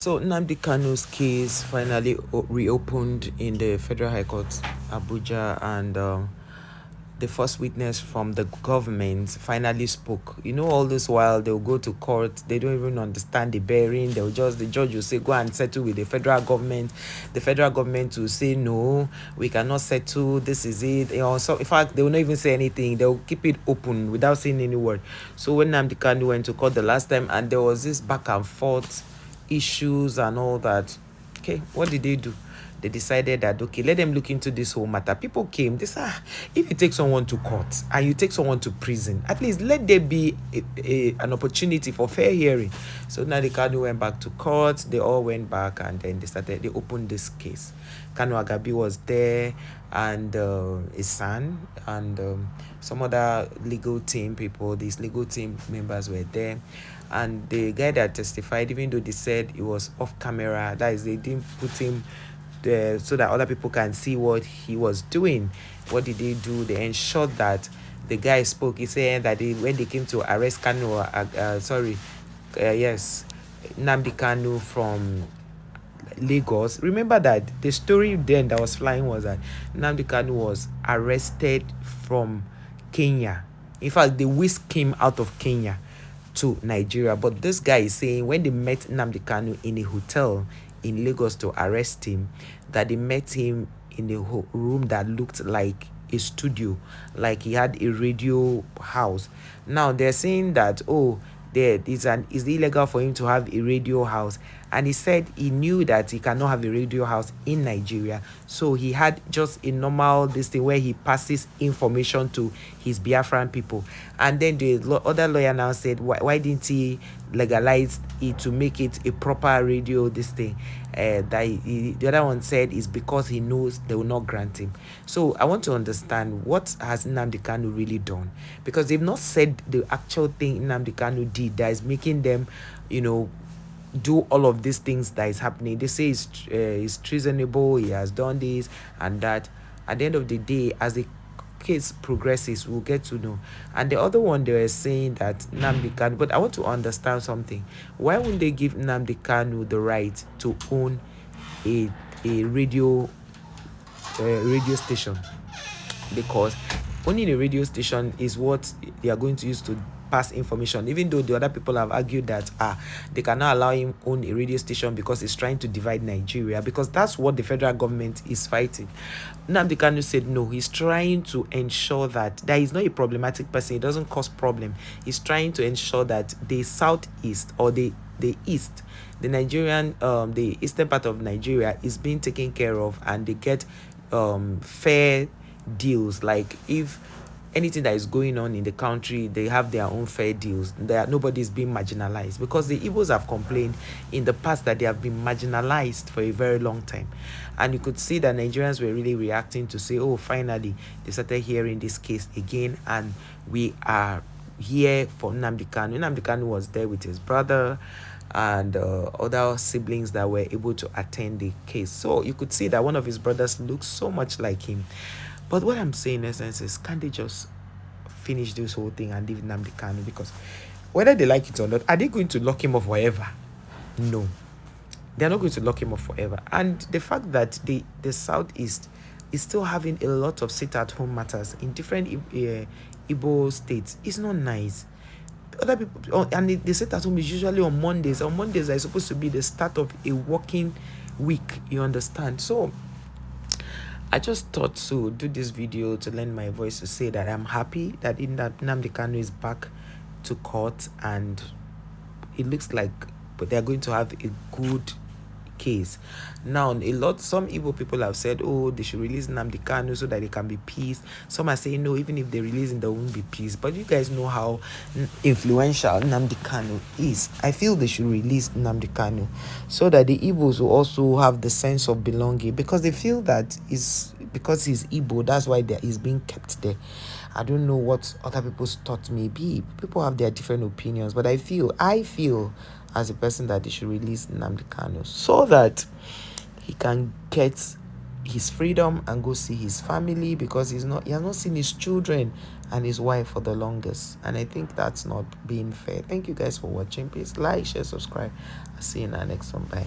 So Nnamdi Kanu's case finally reopened in the Federal High Court, Abuja, and the first witness from the government finally spoke. All this while they'll go to court, they don't even understand the bearing. The judge will say, go and settle with the federal government. The federal government will say, no, we cannot settle. This is it. So in fact, they will not even say anything. They'll keep it open without saying any word. So when Nnamdi Kanu went to court the last time, and there was this back and forth issues and all that. Okay, what did they do? They decided that, okay, let them look into this whole matter. People came, they said, if you take someone to court and you take someone to prison, at least let there be an opportunity for fair hearing. So now the Kanu went back to court, they all went back, and then they opened this case. Kanu Agabi was there, and his son, and some other legal team people, these legal team members were there. And the guy that testified, even though they said it was off camera, that is, they didn't put him there so that other people can see what he was doing. What did they do? They ensured that the guy spoke. He said that when they came to arrest Kanu, Nnamdi Kanu from Lagos. Remember that the story then that was flying was that Nnamdi Kanu was arrested from Kenya. In fact, they whisked him out of Kenya to Nigeria. But this guy is saying when they met Nnamdi Kanu in a hotel in Lagos to arrest him, that they met him in a room that looked like a studio, like he had a radio house. Now they're saying that, it's illegal for him to have a radio house, and he said he knew that he cannot have a radio house in Nigeria, so he had just a normal this thing where he passes information to his Biafran people. And then the other lawyer now said, why didn't he legalize it to make it a proper radio this thing? The other one said is because he knows they will not grant him. So I want to understand, what has Nnamdi Kanu really done? Because they've not said the actual thing Nnamdi Kanu did that is making them, do all of these things that is happening. They say it's treasonable, he has done this and that. At the end of the day, as the case progresses, we'll get to know. And the other one, they were saying that Nnamdi Kanu, but I want to understand something. Why wouldn't they give Nnamdi Kanu the right to own a radio station? Because owning a radio station is what they are going to use to pass information, even though the other people have argued that they cannot allow him own a radio station because he's trying to divide Nigeria, because that's what the federal government is fighting. Nnamdi Kanu said no, he's trying to ensure that he's not a problematic person, he doesn't cause problem. He's trying to ensure that the southeast or the east, the Nigerian the eastern part of Nigeria is being taken care of, and they get fair deals. Like if anything that is going on in the country, they have their own fair deals. Nobody's being marginalized, because the Igbos have complained in the past that they have been marginalized for a very long time. And you could see that Nigerians were really reacting to say, oh, finally they started hearing this case again, and we are here for Nnamdi Kanu. Nnamdi Kanu was there with his brother and other siblings that were able to attend the case. So you could see that one of his brothers looks so much like him. But what I'm saying in essence is, can't they just finish this whole thing and leave Nnamdi Kanu? Because whether they like it or not, are they going to lock him up forever? No. They're not going to lock him up forever. And the fact that the Southeast is still having a lot of sit-at-home matters in different Igbo states is not nice. Other people, and the sit-at-home is usually on Mondays. On Mondays are supposed to be the start of a working week, you understand? So I just thought to do this video to lend my voice to say that I'm happy that Nnamdi Kanu is back to court, and it looks like they're going to have a good case. Now, some Igbo people have said, oh, they should release Nnamdi Kanu so that there can be peace. Some are saying, no, even if they release him, there won't be peace. But you guys know how influential Nnamdi Kanu is. I feel they should release Nnamdi Kanu so that the Igbos will also have the sense of belonging, because they feel that because he's Igbo, that's why he's being kept there. I don't know what other people's thoughts may be. People have their different opinions, but I feel as a person that they should release Nnamdi Kanu so that he can get his freedom and go see his family, because he has not seen his children and his wife for the longest. And I think that's not being fair. Thank you guys for watching. Please like, share, subscribe. I'll see you in our next one. Bye.